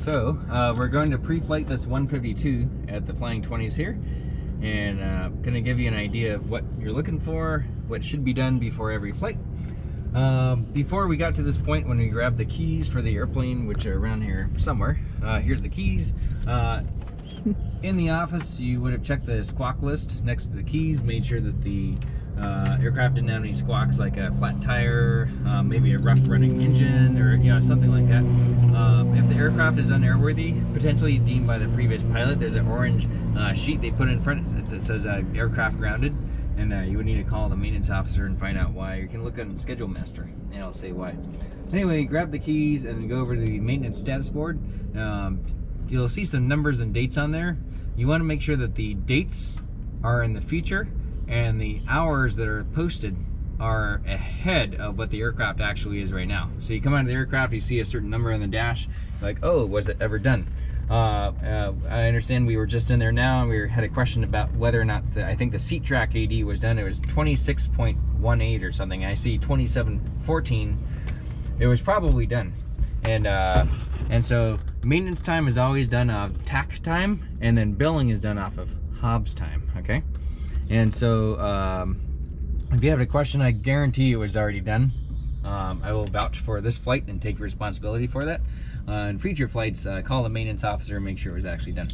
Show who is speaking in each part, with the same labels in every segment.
Speaker 1: So we're going to pre-flight this 152 at the Flying 20s here, and going to give you an idea of what you're looking for, what should be done before every flight. Before we got to this point, when we grabbed the keys for the airplane, which are around here somewhere, here's the keys. In the office, you would have checked the squawk list next to the keys, made sure that the aircraft didn't have any squawks like a flat tire, maybe a rough running engine, or something like that. If the aircraft is unairworthy, potentially deemed by the previous pilot, there's an orange sheet they put in front. It says aircraft grounded, and you would need to call the maintenance officer and find out why. You can look on Schedule Master, and it'll say why. Anyway, grab the keys and go over to the maintenance status board. You'll see some numbers and dates on there. You want to make sure that the dates are in the future and the hours that are posted are ahead of what the aircraft actually is right now. So you come out of the aircraft, you see a certain number on the dash, like, oh, was it ever done? I understand we were just in there now, and we had a question about whether or not I think the seat track AD was done. It was 26.18 or something. I see 27.14. It was probably done. And so maintenance time is always done off TAC time, and then billing is done off of Hobbs time, okay? And so if you have a question, I guarantee it was already done. I will vouch for this flight and take responsibility for that. In future flights, call the maintenance officer and make sure it was actually done.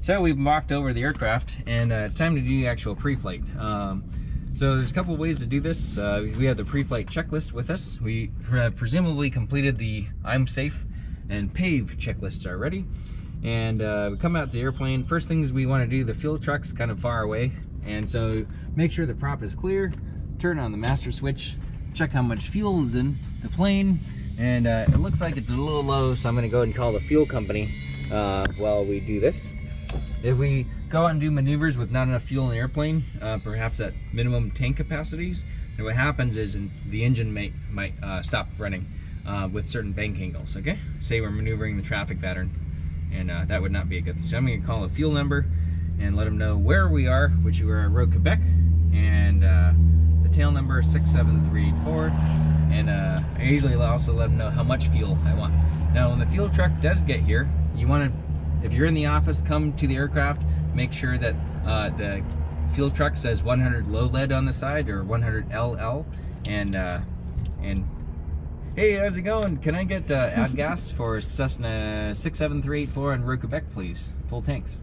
Speaker 1: So we've walked over the aircraft, and it's time to do the actual pre-flight. So there's a couple ways to do this. We have the pre-flight checklist with us. We have presumably completed the I'm safe and PAVE checklists already. And we come out to the airplane. First things we want to do, the fuel truck's kind of far away. And so make sure the prop is clear, turn on the master switch, check how much fuel is in the plane. And it looks like it's a little low, so I'm going to go ahead and call the fuel company while we do this. If we go out and do maneuvers with not enough fuel in the airplane, perhaps at minimum tank capacities, and what happens is the engine might stop running with certain bank angles, okay? Say we're maneuvering the traffic pattern, and that would not be a good thing. So I'm going to call a fuel number and let them know where we are, which we are at Road Quebec, and the tail number is 67384, and I usually also let them know how much fuel I want. Now when the fuel truck does get here, you want to, if you're in the office, come to the aircraft, make sure that the fuel truck says 100 low lead on the side, or 100 LL, and hey, how's it going? Can I get gas for Cessna 67384 on Road Quebec, please? Full tanks.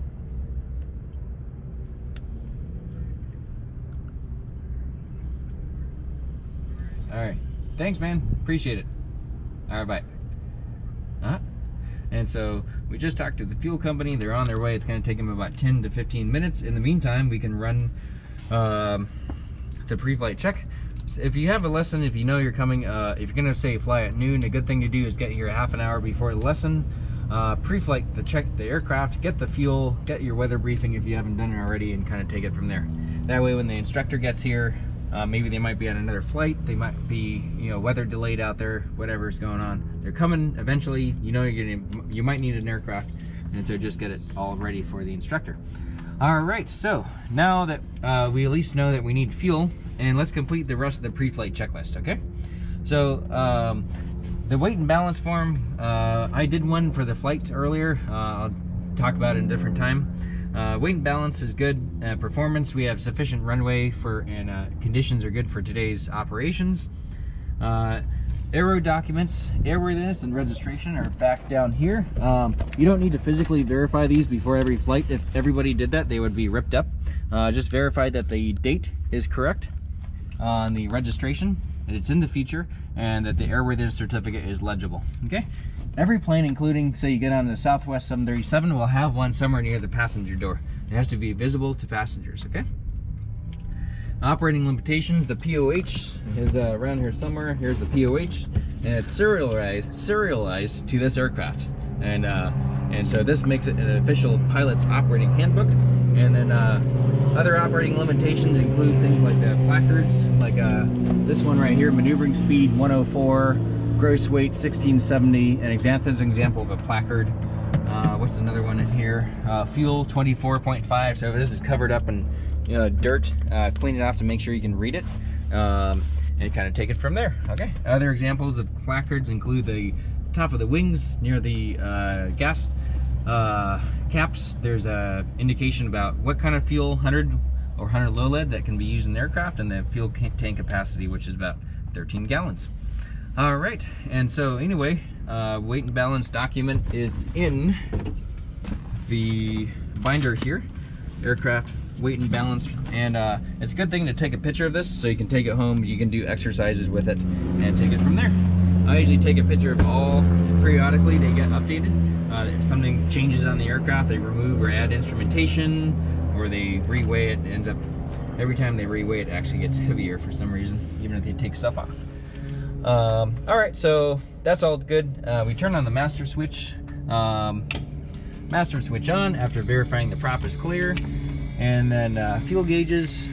Speaker 1: All right, thanks, man. Appreciate it. All right, bye. And so we just talked to the fuel company. They're on their way. It's going to take them about 10 to 15 minutes. In the meantime, we can run the pre-flight check. So if you have a lesson, if you know you're coming, if you're going to say fly at noon, a good thing to do is get here a half an hour before the lesson. Pre-flight, check the aircraft, get the fuel, get your weather briefing if you haven't done it already, and kind of take it from there. That way when the instructor gets here, maybe they might be on another flight, they might be, weather delayed out there, whatever's going on. They're coming eventually, you might need an aircraft, and so just get it all ready for the instructor. All right, so now that we at least know that we need fuel, and let's complete the rest of the pre-flight checklist, okay? So the weight and balance form, I did one for the flight earlier. I'll talk about it in a different time. Weight and balance is good. Performance, we have sufficient runway for, and conditions are good for today's operations. Aero documents, airworthiness and registration are back down here. You don't need to physically verify these before every flight. If everybody did that, they would be ripped up. Just verify that the date is correct on the registration, that it's in the feature, and that the airworthiness certificate is legible, okay? Every plane, including, say you get on the Southwest 737, will have one somewhere near the passenger door. It has to be visible to passengers, okay? Operating limitations, the POH is around here somewhere. Here's the POH, and it's serialized to this aircraft. And so this makes it an official pilot's operating handbook. And then other operating limitations include things like the placards, like this one right here, maneuvering speed 104, gross weight 1670, and that's an example of a placard. What's another one in here? Fuel 24.5. So this is covered up in dirt. Clean it off to make sure you can read it, and kind of take it from there. Okay. Other examples of placards include the top of the wings near the gas caps, there's a indication about what kind of fuel, 100 or 100 low lead, that can be used in the aircraft, and the fuel tank capacity, which is about 13 gallons. All right, and so anyway, weight and balance document is in the binder here, aircraft weight and balance, and it's a good thing to take a picture of this so you can take it home, you can do exercises with it and take it from there. I usually take a picture of all periodically, they get updated. If something changes on the aircraft, they remove or add instrumentation, or they reweigh it. Ends up, every time they reweigh it, actually gets heavier for some reason, even if they take stuff off. All right, so that's all good. We turn on the master switch. Master switch on after verifying the prop is clear, and then fuel gauges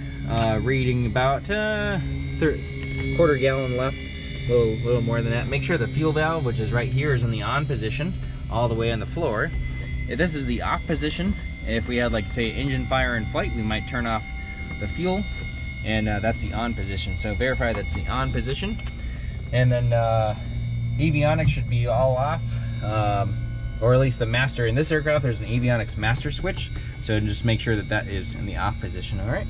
Speaker 1: reading about quarter gallon left, a little more than that. Make sure the fuel valve, which is right here, is in the on position all the way on the floor. If this is the off position, if we had, like, say, engine fire in flight, we might turn off the fuel, and that's the on position. So verify that's the on position, and then avionics should be all off, or at least the master. In this aircraft, there's an avionics master switch, so just make sure that that is in the off position. All right,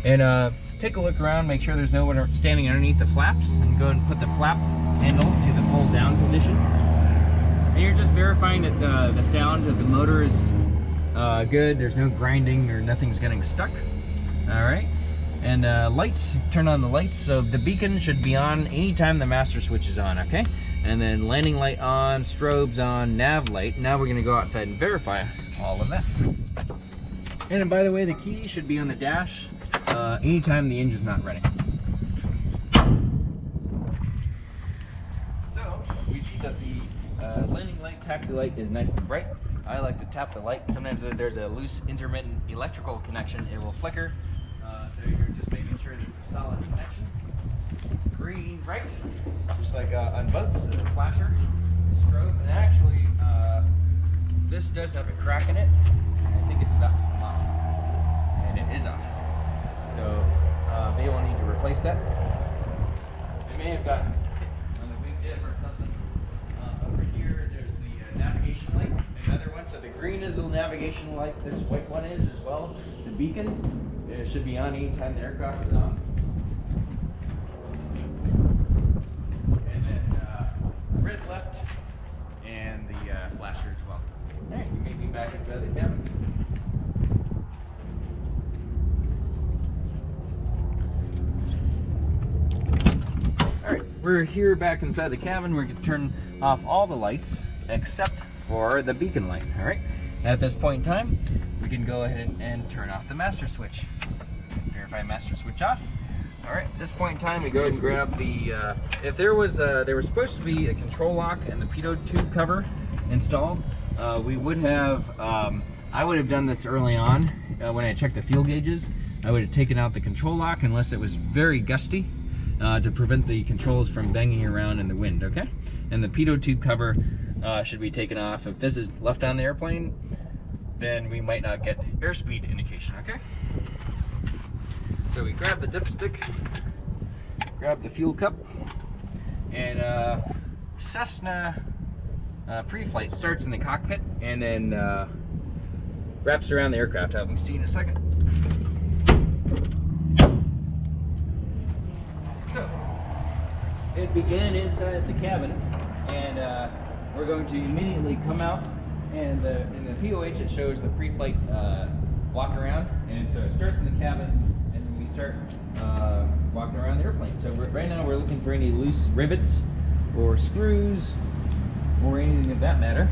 Speaker 1: and take a look around, make sure there's no one standing underneath the flaps, and go and put the flap handle to the full down position. And you're just verifying that the sound of the motor is good, there's no grinding or nothing's getting stuck. All right, and lights, turn on the lights. So the beacon should be on anytime the master switch is on, okay? And then landing light on, strobes on, nav light. Now we're gonna go outside and verify all of that. And by the way, the key should be on the dash anytime the engine's not running. So we see that the landing light, taxi light is nice and bright. I like to tap the light. Sometimes if there's a loose intermittent electrical connection, it will flicker. So you're just making sure there's a solid connection. Green, right? Just like on boats, a flasher, strobe. And actually, this does have a crack in it. I think it's about to come off. And it is off. So they will need to replace that. They may have gotten hit on the wing tip or something. Over here, there's the navigation light, another one. So the green is the navigation light. This white one is as well. The beacon, it should be on anytime the aircraft is on. And then red left, and the flasher as well. All right, you may be back inside the cabin. All right, we're here back inside the cabin. We're going to turn off all the lights except for the beacon light. All right, at this point in time, we can go ahead and turn off the master switch. Verify master switch off. All right, at this point in time, we go ahead and grab the, if there was supposed to be a control lock and the pitot tube cover installed, we would have, I would have done this early on when I checked the fuel gauges. I would have taken out the control lock unless it was very gusty to prevent the controls from banging around in the wind, okay? And the pitot tube cover should be taken off. If this is left on the airplane, then we might not get airspeed indication, okay? So we grab the dipstick, grab the fuel cup, and Cessna Preflight starts in the cockpit and then wraps around the aircraft. I'll see in a second. So it began inside the cabin, and we're going to immediately come out, and in the POH it shows the Preflight walk around, and so it starts in the cabin, and then we start walking around the airplane. So right now we're looking for any loose rivets or screws or anything of that matter.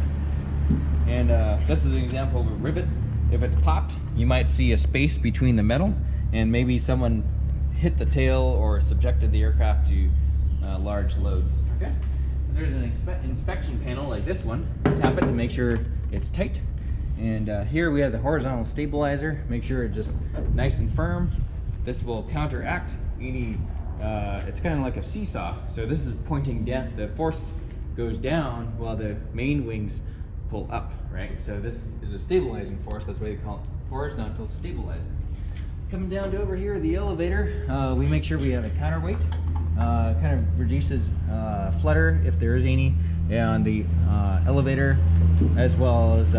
Speaker 1: And this is an example of a rivet. If it's popped, you might see a space between the metal, and maybe someone hit the tail or subjected the aircraft to large loads. Okay. There's an inspection panel like this one. Tap it to make sure it's tight. And here we have the horizontal stabilizer. Make sure it's just nice and firm. This will counteract any, it's kind of like a seesaw. So this is pointing down, the force goes down while the main wings pull up, right? So this is a stabilizing force. That's why they call it horizontal stabilizer. Coming down to over here, the elevator, we make sure we have a counterweight. Kind of reduces flutter if there is any. on the elevator, as well as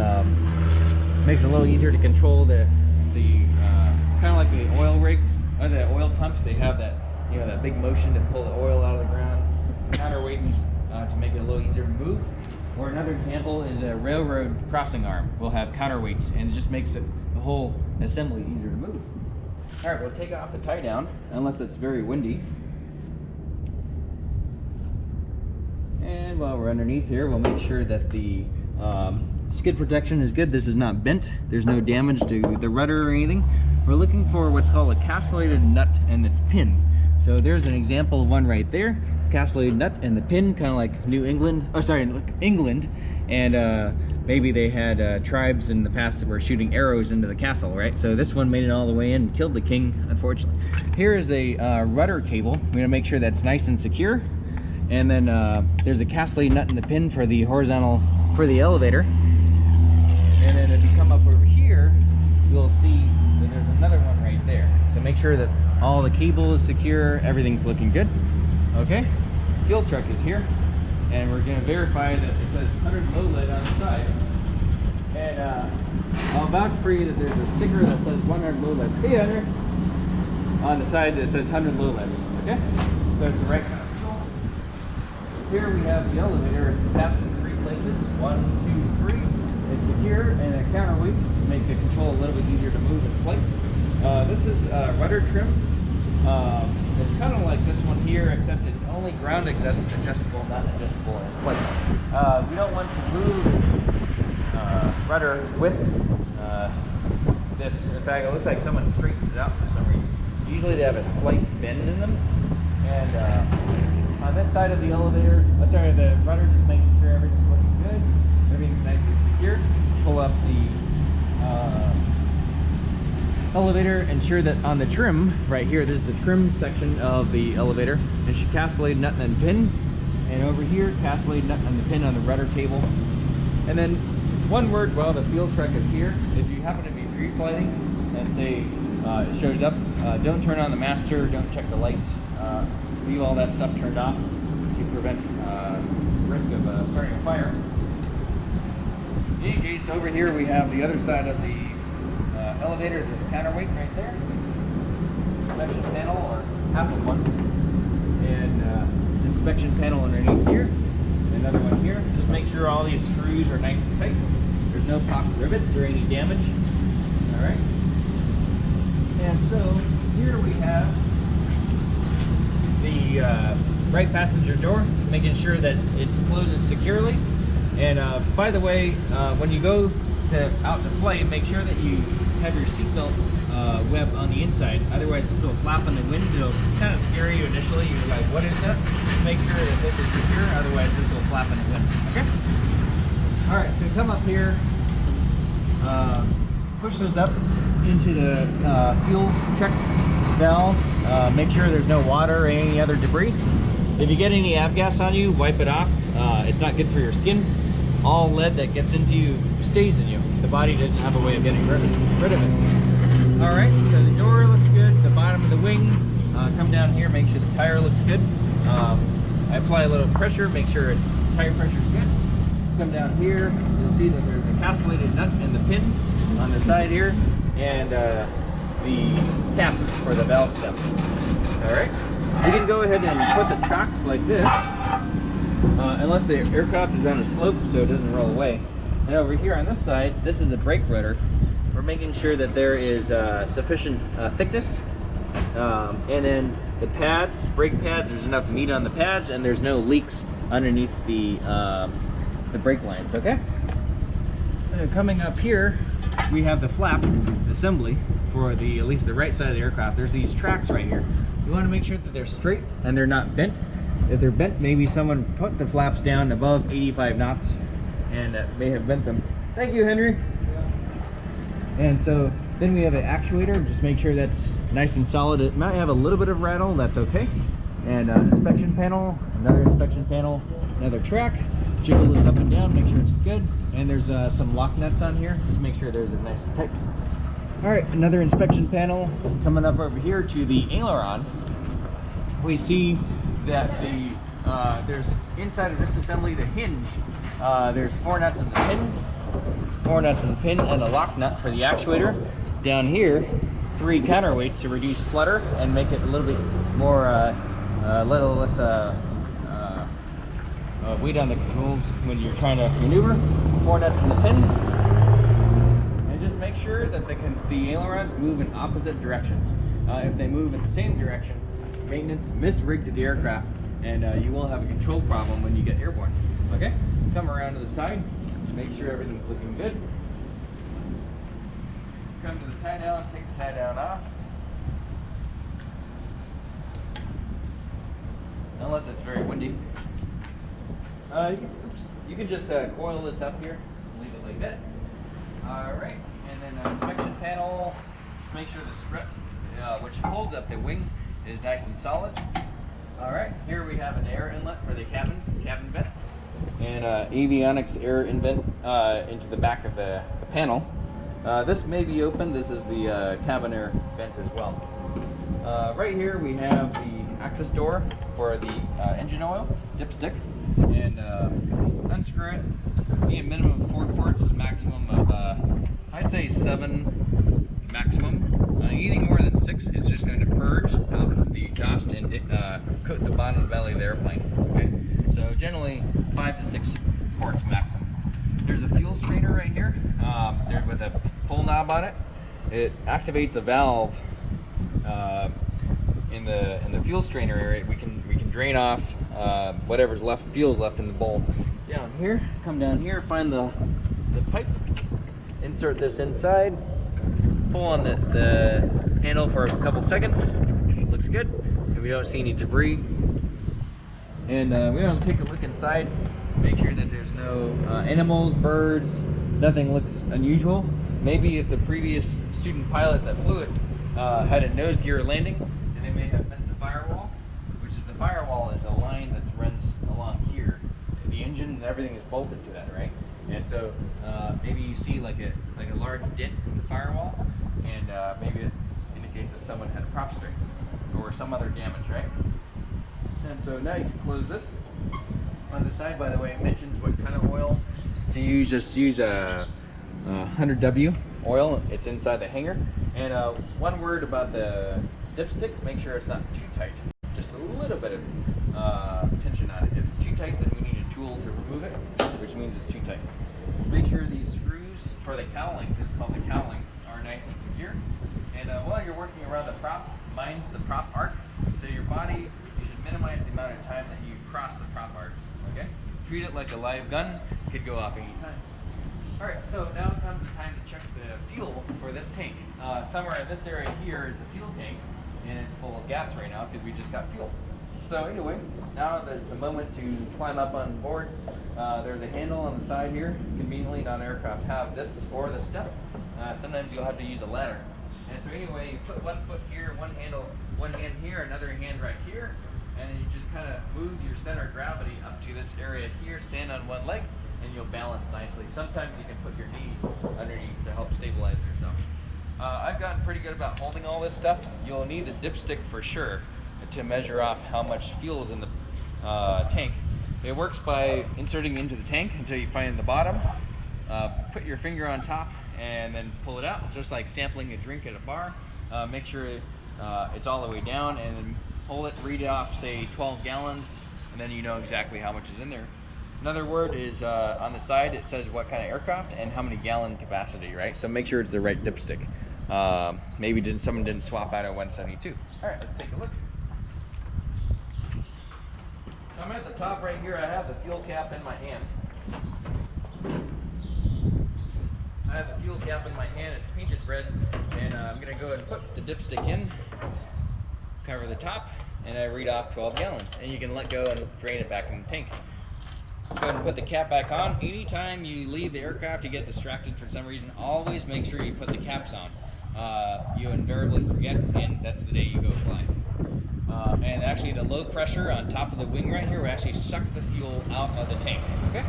Speaker 1: makes it a little easier to control the kind of like the oil rigs or the oil pumps. They have that, you know, that big motion to pull the oil out of the ground. Counterweights to make it a little easier to move. Or another example is a railroad crossing arm will have counterweights, and it just makes it the whole assembly easier to move. All right, we'll take off the tie down unless it's very windy. And while we're underneath here, we'll make sure that the skid protection is good. This is not bent. There's no damage to the rudder or anything. We're looking for what's called a castellated nut and its pin. So there's an example of one right there. Castellated nut and the pin, kind of like New England, oh sorry, like England, and maybe they had tribes in the past that were shooting arrows into the castle, right? So this one made it all the way in and killed the king, unfortunately. Here is a rudder cable. We're gonna make sure that's nice and secure. And then there's a castellated nut and the pin for the horizontal, for the elevator. And then if you come up over here, you'll see that there's another one right there. So make sure that all the cable is secure, everything's looking good. Okay, fuel truck is here, and we're gonna verify that it says 100 low lead on the side. And I'll vouch for you that there's a sticker that says 100 low lead. Hey, Hunter, on the side that says 100 low lead. Okay, so it's the right kind of fuel. Here we have the elevator. It's tapped in 3 places. 1, 2, 3. It's secure, and a counterweight to make the control a little bit easier to move in flight. This is rudder trim. It's kind of like this one here, except it's only ground adjustable, not adjustable in flight. We don't want to move rudder with this. In fact, it looks like someone straightened it out for some reason. Usually they have a slight bend in them. And on this side of the elevator, sorry, the rudder, just making sure everything's looking good. Everything's nice and secure. Pull up the elevator, ensure that on the trim right here, this is the trim section of the elevator, and she castellated nut and pin, and over here castellated nut and the pin on the rudder cable. And then one word while the fuel truck is here, if you happen to be pre-flighting and say it shows up, don't turn on the master, don't check the lights, leave all that stuff turned off to prevent risk of starting a fire. In any case, over here we have the other side of the elevator. There's a counterweight right there, inspection panel, or half of one, and inspection panel underneath here, another one here. Just make sure all these screws are nice and tight. There's no popped rivets or any damage. All right. And so here we have the right passenger door, making sure that it closes securely. And by the way, when you go out to flight, make sure that you have your seatbelt web on the inside. Otherwise, this will flap in the wind. It'll kind of scare you initially. You're like, what is that? Make sure that this is secure. Otherwise, this will flap in the wind. Okay? All right, so come up here, push this up into the fuel check valve. Make sure there's no water or any other debris. If you get any avgas on you, wipe it off. It's not good for your skin. All lead that gets into you stays in you. The body doesn't have a way of getting rid of it. All right, so the door looks good. The bottom of the wing, come down here, make sure the tire looks good. I apply a little pressure, make sure its tire pressure is good. Come down here, you'll see that there's a castellated nut and the pin on the side here, and the cap for the valve stem. All right, you can go ahead and put the chocks like this, unless the aircraft is on a slope so it doesn't roll away. And over here on this side, this is the brake rudder. We're making sure that there is sufficient thickness. And then the pads, brake pads, there's enough meat on the pads, and there's no leaks underneath the brake lines, okay? Coming up here, we have the flap assembly for at least the right side of the aircraft. There's these tracks right here. You want to make sure that they're straight and they're not bent. If they're bent, maybe someone put the flaps down above 85 knots and may have bent them. Thank you, Henry. Yeah. And so then we have an actuator. Just make sure that's nice and solid. It might have a little bit of rattle, that's okay. And inspection panel, another inspection panel, another track. Jiggle this up and down, make sure it's good. And there's some lock nuts on here. Just make sure there's a nice and tight. All right, another inspection panel. Coming up over here to the aileron, we see that the There's inside of this assembly, the hinge, there's 4 nuts in the pin, 4 nuts in the pin, and a lock nut for the actuator. Down here, 3 counterweights to reduce flutter and make it a little bit more, little less weight on the controls when you're trying to maneuver. 4 nuts in the pin, and just make sure that the ailerons move in opposite directions. If they move in the same direction, maintenance misrigged the aircraft, and you will have a control problem when you get airborne. Okay, come around to the side, make sure everything's looking good. Come to the tie down, take the tie down off. Unless it's very windy. You can just coil this up here, leave it like that. Alright, and then inspection panel, just make sure the strut, which holds up the wing, is nice and solid. Alright, here we have an air inlet for the cabin vent, and avionics air invent into the back of the panel. This may be open. This is the cabin air vent as well. Right here we have the access door for the engine oil, dipstick, and unscrew it. Be a minimum of 4 ports, maximum of I'd say 7 maximum. Anything more than 6, it's just going to purge out the exhaust and coat the bottom belly of the airplane. Okay, so generally 5 to 6 ports maximum. There's a fuel strainer right here. There's with a pull knob on it. It activates a valve in the fuel strainer area. We can drain off whatever's left, fuel's left in the bowl. Down here, come down here, find the pipe. Insert this inside. Pull on the handle for a couple seconds. Looks good. And we don't see any debris. And we're going to take a look inside. Make sure that there's no animals, birds, nothing looks unusual. Maybe if the previous student pilot that flew it had a nose gear landing, and they may have bent the firewall, which is the firewall is a line that runs along here. The engine and everything is bolted to that, right? And so maybe you see like a large dent in the firewall, and maybe it indicates that someone had a prop string or some other damage, right? And so now you can close this. On the side, by the way, it mentions what kind of oil to use. Just use a 100W oil. It's inside the hanger. And one word about the dipstick: make sure it's not too tight. Just a little bit of tension on it. If it's too tight, then we need a tool to remove it, which means it's too tight. Make sure these screws for the cowling, it's called the cowling, are nice and secure. And while you're working around the prop, mind the prop arc. So your body, you should minimize the amount of time that you cross the prop arc. Okay? Treat it like a live gun. It could go off any time. Alright, so now comes the time to check the fuel for this tank. Somewhere in this area here is the fuel tank, and it's full of gas right now because we just got fuel. So anyway, now there's the moment to climb up on board. There's a handle on the side here. Conveniently, non-aircraft have this or the step. Sometimes you'll have to use a ladder. And so anyway, you put one foot here, one hand here, another hand right here, and you just kind of move your center of gravity up to this area here, stand on one leg, and you'll balance nicely. Sometimes you can put your knee underneath to help stabilize yourself. I've gotten pretty good about holding all this stuff. You'll need the dipstick for sure to measure off how much fuel is in the tank. It works by inserting into the tank until you find the bottom. Put your finger on top and then pull it out. It's just like sampling a drink at a bar. Make sure it's all the way down, and then pull it, read it off, say 12 gallons, and then you know exactly how much is in there. Another word is on the side, it says what kind of aircraft and how many gallon capacity, right? So make sure it's the right dipstick. Maybe someone didn't swap out a 172. All right, let's take a look. So I'm at the top right here. I have the fuel cap in my hand. I have the fuel cap in my hand. It's painted red, and I'm going to go ahead and put the dipstick in, cover the top, and I read off 12 gallons. And you can let go and drain it back in the tank. Go ahead and put the cap back on. Anytime you leave the aircraft, you get distracted for some reason, always make sure you put the caps on. You invariably forget, and that's the day you go fly. And actually the low pressure on top of the wing right here will actually suck the fuel out of the tank. Okay?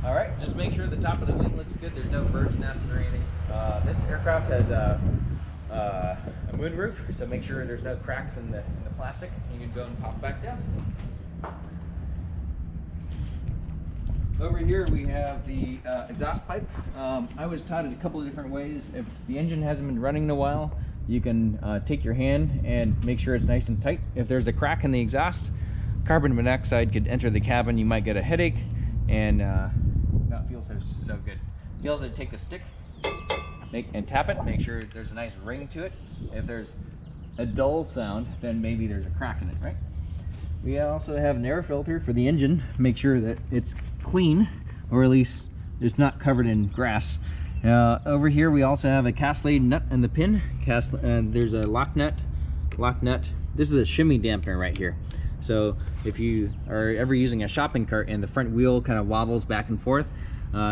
Speaker 1: Alright, just make sure the top of the wing looks good. There's no bird's nests or anything. This aircraft has a moonroof, so make sure there's no cracks in the plastic. You can go and pop back down. Over here we have the exhaust pipe. I was taught it a couple of different ways. If the engine hasn't been running in a while, you can take your hand and make sure it's nice and tight. If there's a crack in the exhaust, carbon monoxide could enter the cabin. You might get a headache and not feel so good. You also take a stick and tap it, make sure there's a nice ring to it. If there's a dull sound, then maybe there's a crack in it, right? We also have an air filter for the engine. Make sure that it's clean, or at least it's not covered in grass. Over here we also have a castellated nut and the pin. There's a lock nut. This is a shimmy dampener right here. So if you are ever using a shopping cart and the front wheel kind of wobbles back and forth,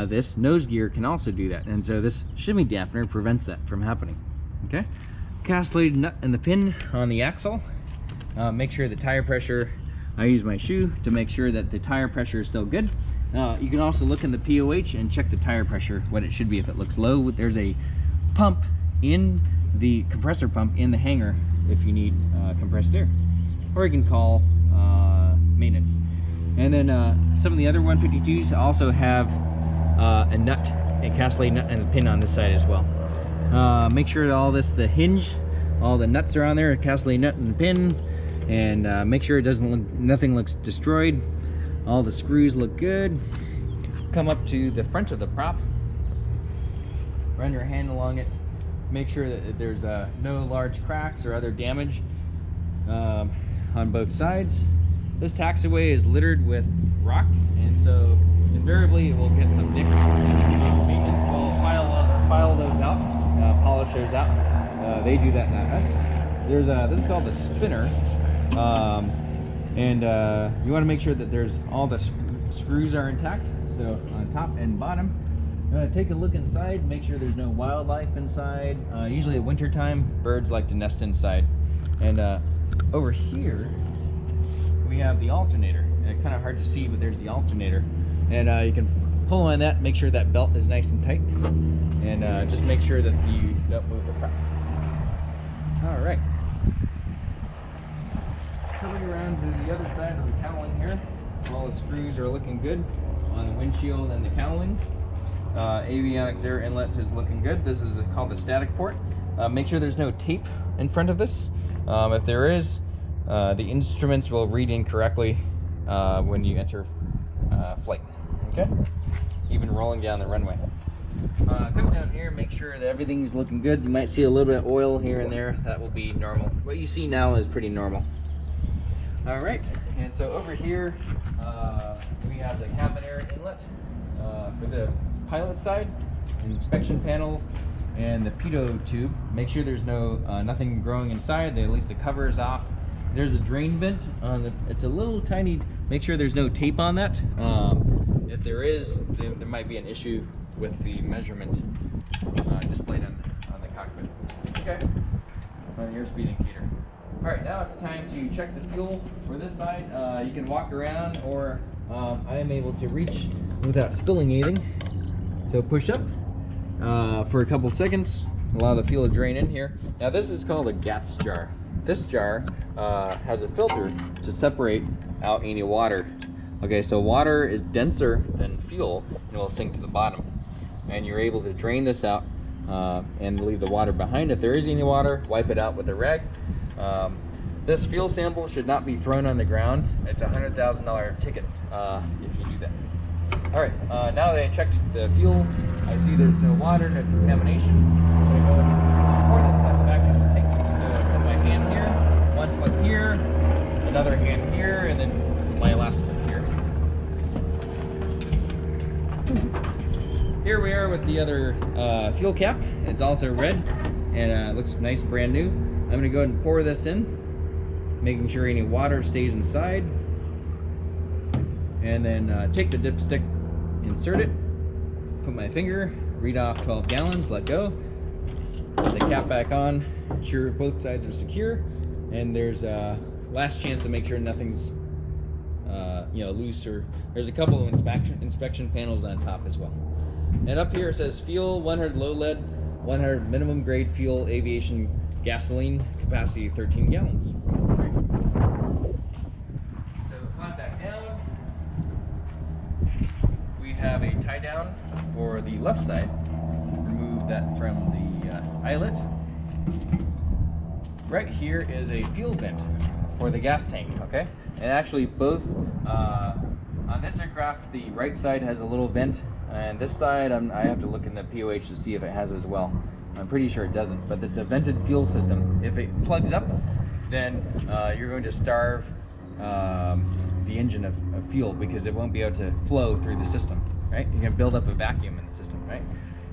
Speaker 1: this nose gear can also do that. And so this shimmy dampener prevents that from happening. Okay, castellated nut and the pin on the axle. Make sure the tire pressure, I use my shoe to make sure that the tire pressure is still good. You can also look in the POH and check the tire pressure, what it should be. If it looks low, there's a pump in the compressor pump in the hangar if you need compressed air. Or you can call maintenance. And then some of the other 152s also have a nut, a castellated nut and a pin on this side as well. Make sure that all this, the hinge, all the nuts are on there, a castellated nut and a pin, and make sure it doesn't look, nothing looks destroyed. All the screws look good. Come up to the front of the prop, run your hand along it, make sure that there's no large cracks or other damage on both sides. This taxiway is littered with rocks, and so invariably it will get some nicks. Maintenance will file those out, polish those out. They do that, not us. There's this is called the spinner, and you want to make sure that there's all the screws are intact. So on top and bottom, take a look inside, make sure there's no wildlife inside. Usually at winter time, birds like to nest inside. And over here we have the alternator. Kind of hard to see, but there's the alternator, and you can pull on that, make sure that belt is nice and tight, and just make sure that you don't move the prop. All right, coming around to the other side of the cowling here, all the screws are looking good on the windshield and the cowling. Avionics air inlet is looking good. This is called the static port. Make sure there's no tape in front of this. If there is, the instruments will read incorrectly when you enter flight. Okay, even rolling down the runway. Come down here, make sure that everything's looking good. You might see a little bit of oil here and there. That will be normal. What you see now is pretty normal. All right, and so over here we have the cabin air inlet for the pilot side, inspection panel, and the pitot tube. Make sure there's no nothing growing inside. At least the cover is off. There's a drain vent on the. It's a little tiny. Make sure there's no tape on that. If there is, then there might be an issue with the measurement displayed on the cockpit. Okay, on the airspeed indicator. All right, now it's time to check the fuel for this side. You can walk around, or I am able to reach without spilling anything. So push up for a couple seconds, allow the fuel to drain in here. Now this is called a GATS jar. This jar has a filter to separate out any water. Okay, so water is denser than fuel and will sink to the bottom. And you're able to drain this out and leave the water behind. If there is any water, wipe it out with a rag. This fuel sample should not be thrown on the ground. It's a $100,000 ticket if you do that. All right, now that I checked the fuel, I see there's no water, no contamination. I'm gonna go pour this stuff back into the tank. So I put my hand here, one foot here, another hand here, and then my last foot here. Here we are with the other fuel cap. It's also red, and it looks nice, brand new. I'm gonna go ahead and pour this in, making sure any water stays inside. And then take the dipstick, insert it, put my finger, read off 12 gallons, let go, put the cap back on, ensure both sides are secure, and there's a last chance to make sure nothing's loose, or there's a couple of inspection panels on top as well. And up here it says fuel 100 low lead, 100 minimum grade fuel, aviation gasoline, capacity 13 gallons. So climb back down. have a tie down for the left side. Remove that from the eyelet. Right here is a fuel vent for the gas tank, okay? And actually both, on this aircraft, the right side has a little vent, and this side, I have to look in the POH to see if it has it as well. I'm pretty sure it doesn't, but it's a vented fuel system. If it plugs up, then you're going to starve the engine of fuel, because it won't be able to flow through the system, right? You're gonna build up a vacuum in the system, right?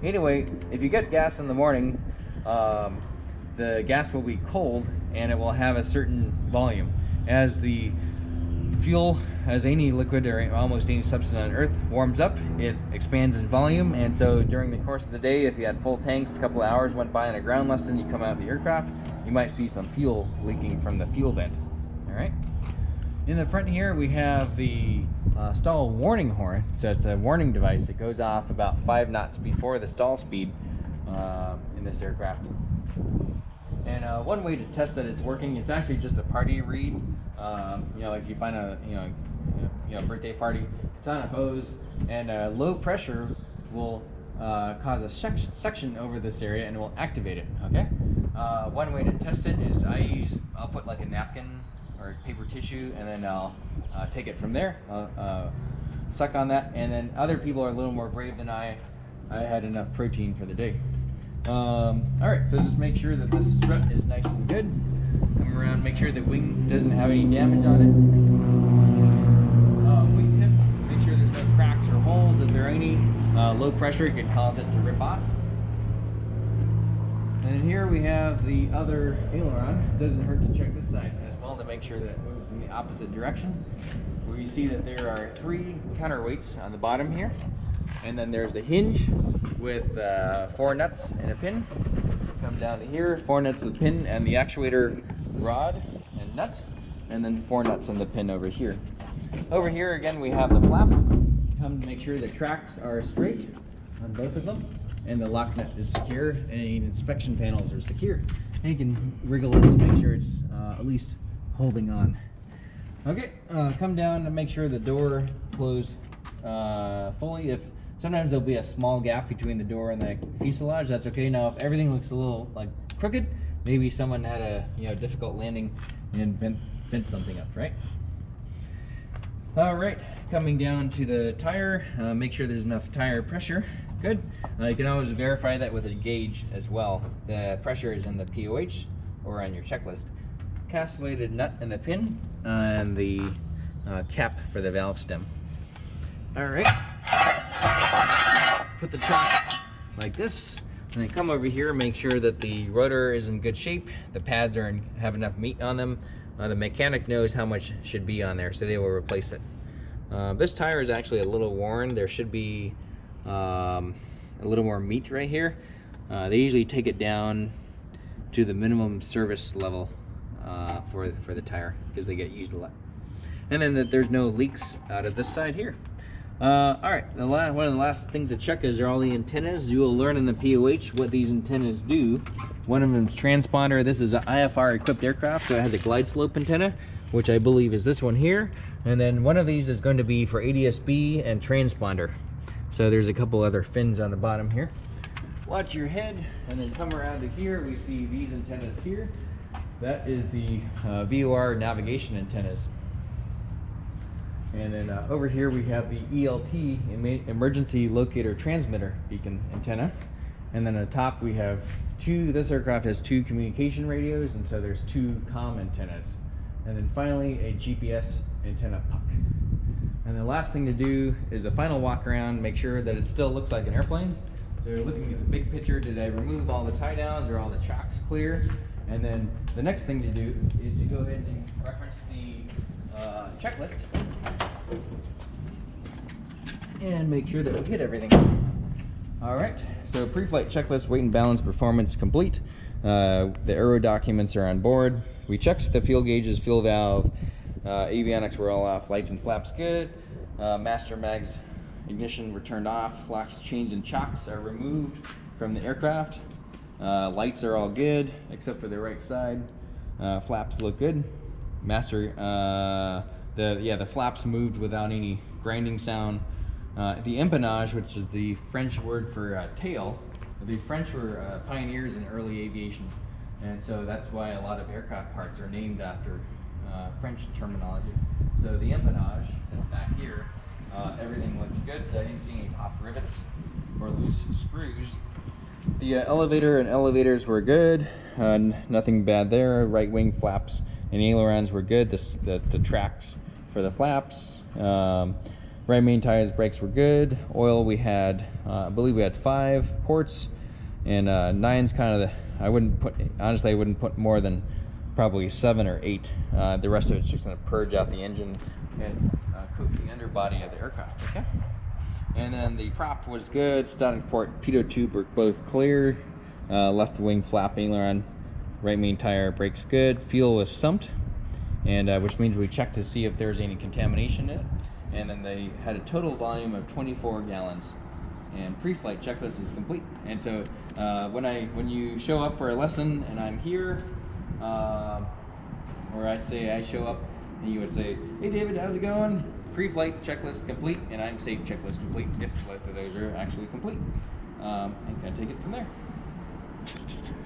Speaker 1: Anyway, if you get gas in the morning, the gas will be cold and it will have a certain volume. As the fuel, as any liquid or almost any substance on Earth warms up, it expands in volume, and so during the course of the day, if you had full tanks, a couple of hours went by in a ground lesson, you come out of the aircraft, you might see some fuel leaking from the fuel vent. All right. In the front here, we have the stall warning horn. So it's a warning device that goes off about 5 knots before the stall speed in this aircraft. And one way to test that it's working, it's actually just a party reed. You know, like you find a birthday party. It's on a hose, and low pressure will cause a suction over this area and will activate it. Okay. One way to test it is I'll put like a napkin or paper tissue, and then I'll take it from there. I'll suck on that, and then other people are a little more brave than I had enough protein for the day. All right, so just make sure that this strut is nice and good. Come around, make sure the wing doesn't have any damage on it. Wingtip, make sure there's no cracks or holes. If there are any, low pressure could cause it to rip off. And here we have the other aileron. It doesn't hurt to check this side as well to make sure that it moves in the opposite direction. We see that there are 3 counterweights on the bottom here. And then there's the hinge with 4 nuts and a pin. Come down to here, 4 nuts with a pin, and the actuator rod and nut. And then 4 nuts on the pin over here. Over here again we have the flap. Come to make sure the tracks are straight on both of them, and the lock nut is secure, and the inspection panels are secure. And you can wriggle this to make sure it's at least holding on. Okay, come down to make sure the door closes fully. If sometimes there'll be a small gap between the door and the fuselage, that's okay. Now if everything looks a little like crooked, maybe someone had a difficult landing and bent something up, right? All right, coming down to the tire, make sure there's enough tire pressure. Good. You can always verify that with a gauge as well. The pressure is in the POH or on your checklist. Castellated nut and the pin, and the cap for the valve stem. All right. Put the chock like this, and then come over here, make sure that the rotor is in good shape, the pads have enough meat on them. The mechanic knows how much should be on there, so they will replace it. This tire is actually a little worn. There should be a little more meat right here. They usually take it down to the minimum service level for the tire, because they get used a lot. And then there's no leaks out of this side here. All right, one of the last things to check is all the antennas. You will learn in the POH what these antennas do. One of them is transponder. This is an IFR equipped aircraft, so it has a glide slope antenna, which I believe is this one here. And then one of these is going to be for ADS-B and transponder. So there's a couple other fins on the bottom here. Watch your head, and then come around to here. We see these antennas here. That is the VOR navigation antennas. And then over here we have the ELT, emergency locator transmitter beacon antenna. And then on top we have this aircraft has 2 communication radios, and so there's 2 comm antennas. And then finally a GPS antenna puck. And the last thing to do is a final walk around, make sure that it still looks like an airplane. So you're looking at the big picture. Did I remove all the tie downs? Are all the chocks clear? And then the next thing to do is to go ahead and reference the checklist and make sure that we hit everything. All right, so pre-flight checklist, weight and balance, performance complete. The aero documents are on board. We checked the fuel gauges, fuel valve, avionics were all off, lights and flaps good. Master mags ignition were turned off, locks, chains, and chocks are removed from the aircraft. Lights are all good except for the right side. Flaps look good. The flaps moved without any grinding sound. The empennage, which is the French word for tail, the French were pioneers in early aviation, and so that's why a lot of aircraft parts are named after French terminology. So the empennage is back here. Everything looked good. I didn't see any popped rivets or loose screws. The elevator and elevators were good. Nothing bad there. Right wing flaps and ailerons were good. The tracks for the flaps. Right main tires, brakes were good. Oil we had, I believe we had 5 quarts, and 9's kind of the, I wouldn't put more than probably 7 or 8. The rest of it's just going to purge out the engine and coat the underbody of the aircraft. Okay. And then the prop was good. Static port, pitot tube were both clear. Left wing flap, aileron, right main tire, brakes good. Fuel was stumped, and which means we checked to see if there's any contamination in it. And then they had a total volume of 24 gallons. And pre-flight checklist is complete. And so when you show up for a lesson and I'm here, or I'd say I show up and you would say, "Hey David, how's it going? Pre-flight checklist complete," and I'm safe checklist complete, if both of those are actually complete. And can take it from there.